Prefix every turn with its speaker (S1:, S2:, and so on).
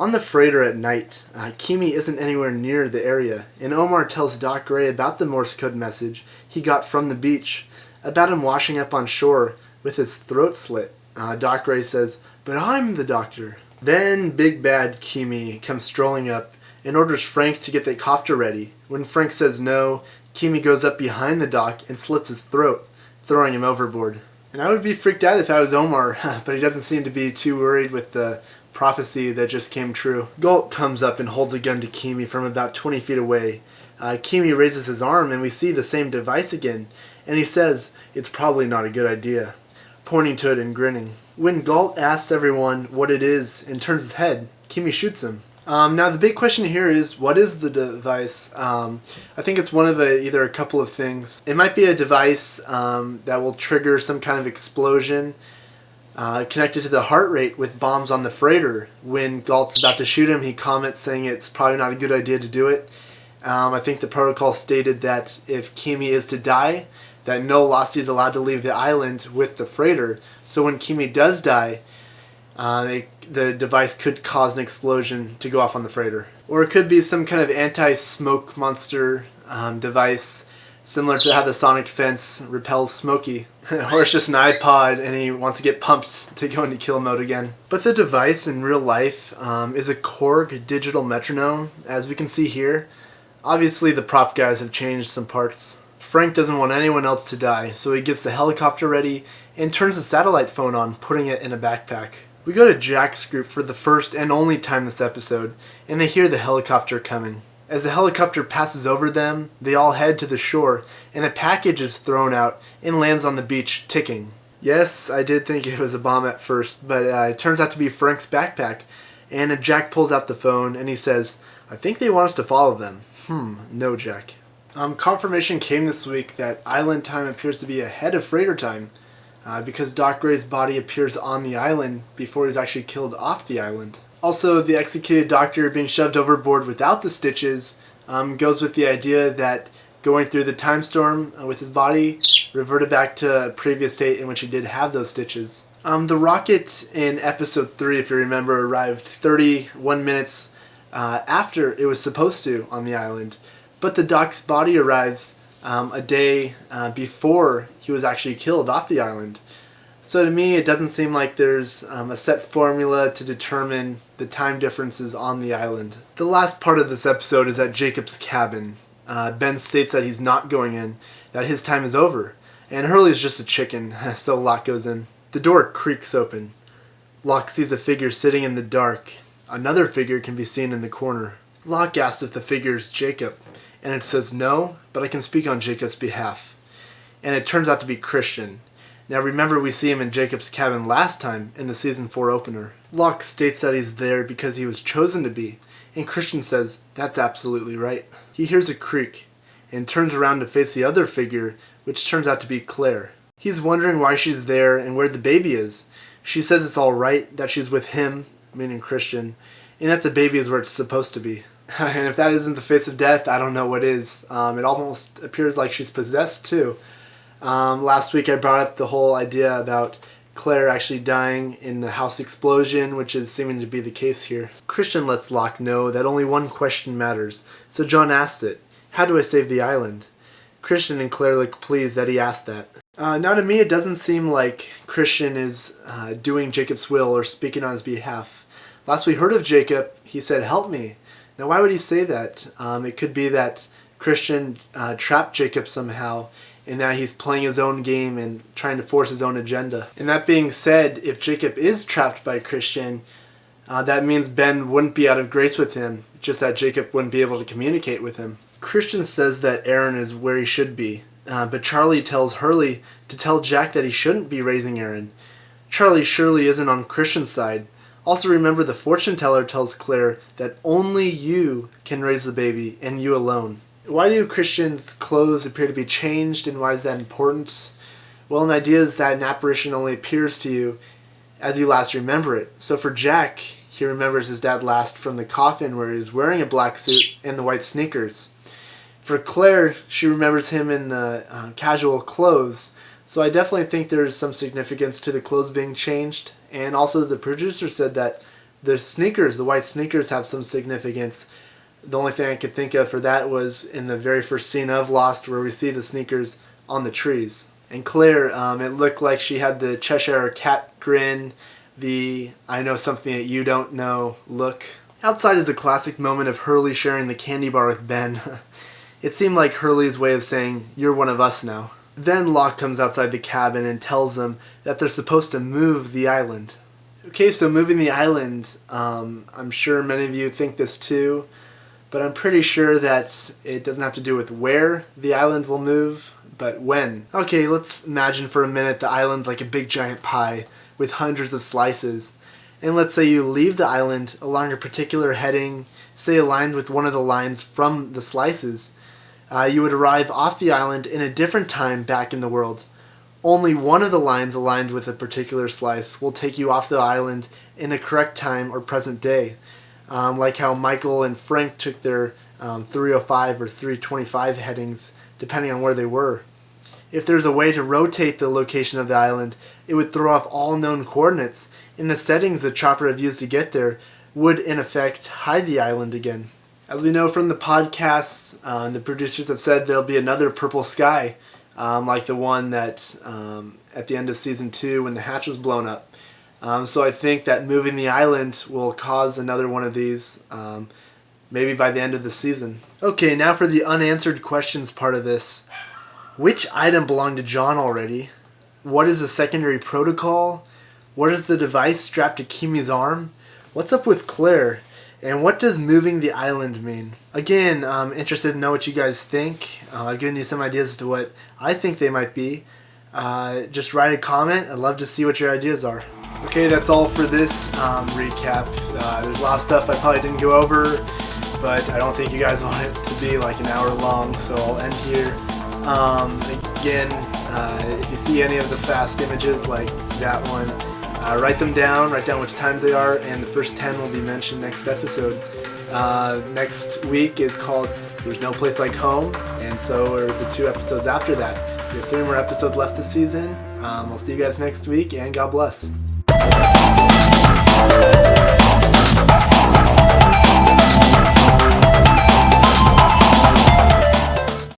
S1: On the freighter at night, Kimi isn't anywhere near the area, and Omar tells Doc Gray about the Morse code message he got from the beach, about him washing up on shore with his throat slit. Doc Gray says, "But I'm the doctor." Then Big Bad Kimi comes strolling up and orders Frank to get the copter ready. When Frank says no, Kimi goes up behind the doc and slits his throat, throwing him overboard. And I would be freaked out if I was Omar, but he doesn't seem to be too worried with the prophecy that just came true. Galt comes up and holds a gun to Kimi from about 20 feet away. Kimi raises his arm and we see the same device again, and he says it's probably not a good idea, pointing to it and grinning. When Galt asks everyone what it is and turns his head, Kimi shoots him. Now the big question here is, what is the device? I think it's one of either a couple of things. It might be a device that will trigger some kind of explosion connected to the heart rate with bombs on the freighter. When Galt's about to shoot him, he comments saying it's probably not a good idea to do it. I think the protocol stated that if Kimi is to die, that no Losty is allowed to leave the island with the freighter. So when Kimi does die, the device could cause an explosion to go off on the freighter. Or it could be some kind of anti-smoke monster device, similar to how the sonic fence repels Smokey. Or it's just an iPod and he wants to get pumped to go into kill mode again. But the device in real life is a Korg digital metronome, as we can see here. Obviously the prop guys have changed some parts. Frank doesn't want anyone else to die, so he gets the helicopter ready and turns the satellite phone on, putting it in a backpack. We go to Jack's group for the first and only time this episode, and they hear the helicopter coming. As the helicopter passes over them, they all head to the shore, and a package is thrown out and lands on the beach, ticking. Yes, I did think it was a bomb at first, but it turns out to be Frank's backpack, and Jack pulls out the phone and he says, "I think they want us to follow them." No, Jack. Confirmation came this week that island time appears to be ahead of freighter time, because Doc Gray's body appears on the island before he's actually killed off the island. Also, the executed doctor being shoved overboard without the stitches goes with the idea that going through the time storm with his body reverted back to a previous state in which he did have those stitches. The rocket in episode 3, if you remember, arrived 31 minutes after it was supposed to on the island. But the doc's body arrives a day before he was actually killed off the island. So to me, it doesn't seem like there's a set formula to determine the time differences on the island. The last part of this episode is at Jacob's cabin. Ben states that he's not going in, that his time is over, and Hurley's just a chicken, so Locke goes in. The door creaks open. Locke sees a figure sitting in the dark. Another figure can be seen in the corner. Locke asks if the figure is Jacob, and it says no, but I can speak on Jacob's behalf. And it turns out to be Christian. Now remember, we see him in Jacob's cabin last time in the season 4 opener. Locke states that he's there because he was chosen to be, and Christian says that's absolutely right. He hears a creak and turns around to face the other figure, which turns out to be Claire. He's wondering why she's there and where the baby is. She says it's all right that she's with him, meaning Christian, and that the baby is where it's supposed to be. And if that isn't the face of death, I don't know what is. It almost appears like she's possessed too. Last week I brought up the whole idea about Claire actually dying in the house explosion, which is seeming to be the case here. Christian lets Locke know that only one question matters, so John asks it: how do I save the island? Christian and Claire look pleased that he asked that. Now to me it doesn't seem like Christian is doing Jacob's will or speaking on his behalf. Last we heard of Jacob, he said, "Help me." Now why would he say that? It could be that Christian trapped Jacob somehow, and that he's playing his own game and trying to force his own agenda. And that being said, if Jacob is trapped by Christian, that means Ben wouldn't be out of grace with him, just that Jacob wouldn't be able to communicate with him. Christian says that Aaron is where he should be, but Charlie tells Hurley to tell Jack that he shouldn't be raising Aaron. Charlie surely isn't on Christian's side. Also remember, the fortune teller tells Claire that only you can raise the baby, and you alone. Why do Christian's clothes appear to be changed, and why is that important? Well, an idea is that an apparition only appears to you as you last remember it. So for Jack, he remembers his dad last from the coffin where he was wearing a black suit and the white sneakers. For Claire, she remembers him in the casual clothes. So I definitely think there's some significance to the clothes being changed. And also the producer said that The sneakers, the white sneakers, have some significance. The only thing I could think of for that was in the very first scene of Lost, where we see the sneakers on the trees. And Claire, it looked like she had the Cheshire Cat grin, the I know something that you don't know look. Outside is a classic moment of Hurley sharing the candy bar with Ben. It seemed like Hurley's way of saying, "You're one of us now." Then Locke comes outside the cabin and tells them that they're supposed to move the island. Okay, so moving the island, I'm sure many of you think this too, but I'm pretty sure that it doesn't have to do with where the island will move, but when. Okay, let's imagine for a minute the island's like a big giant pie with hundreds of slices. And let's say you leave the island along a particular heading, say aligned with one of the lines from the slices. You would arrive off the island in a different time back in the world. Only one of the lines aligned with a particular slice will take you off the island in a correct time or present day. Like how Michael and Frank took their 305 or 325 headings depending on where they were. If there's a way to rotate the location of the island, it would throw off all known coordinates, and the settings the chopper had used to get there would in effect hide the island again. As we know from the podcasts, the producers have said there'll be another purple sky, like the one that at the end of season 2 when the hatch was blown up. So I think that moving the island will cause another one of these, maybe by the end of the season. Okay, now for the unanswered questions part of this. Which item belonged to John already? What is the secondary protocol? What is the device strapped to Kimi's arm? What's up with Claire? And what does moving the island mean? Again, I'm interested to know what you guys think. I've given you some ideas as to what I think they might be. Just write a comment. I'd love to see what your ideas are. Okay, that's all for this recap. There's a lot of stuff I probably didn't go over, but I don't think you guys want it to be like an hour long, so I'll end here. Again, if you see any of the fast images like that one, write them down, write down which times they are, and the first 10 will be mentioned next episode. Next week is called There's No Place Like Home, and so are the 2 episodes after that. We have 3 more episodes left this season. I'll see you guys next week, and God bless.